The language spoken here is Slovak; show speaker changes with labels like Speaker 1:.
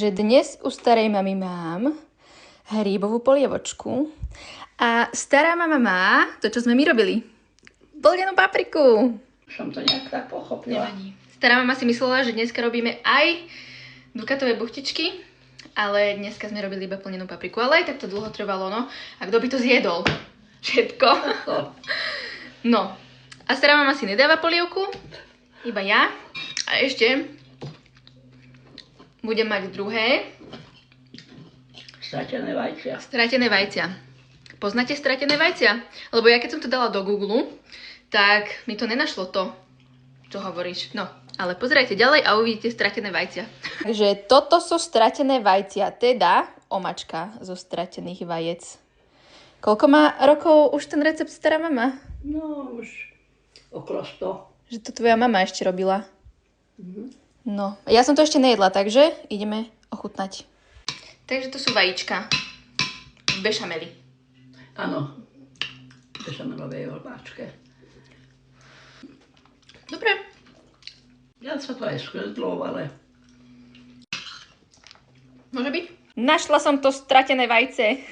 Speaker 1: Že dnes u starej mamy mám hríbovú polievočku a stará mama má to, čo sme my robili. Plnenú papriku.
Speaker 2: Som to nejak tak pochopila.
Speaker 1: Nevadí. Stará mama si myslela, že dneska robíme aj dukatové buchtičky, ale dneska sme robili iba plnenú papriku. Ale aj tak to dlho trvalo, no. A kto by to zjedol? Všetko. No. A stará mama si nedáva polievku, iba ja. A ešte budem mať druhé.
Speaker 2: Stratené vajcia.
Speaker 1: Stratené vajcia. Poznáte stratené vajcia? Lebo ja keď som to dala do Google, tak mi to nenašlo to, čo hovoríš. No, ale pozerajte ďalej a uvidíte stratené vajcia. Takže toto sú stratené vajcia, teda omačka zo stratených vajec. Koľko má rokov už ten recept stará mama?
Speaker 2: No, už okolo 100.
Speaker 1: Že to tvoja mama ešte robila. No, ja som to ešte nejedla, takže ideme ochutnať. Takže to sú vajíčka v bešameli.
Speaker 2: Áno, v bešamelovej omáčke.
Speaker 1: Dobre.
Speaker 2: Ja sa to aj skvedlo, ale...
Speaker 1: Môže byť? Našla som to stratené vajce.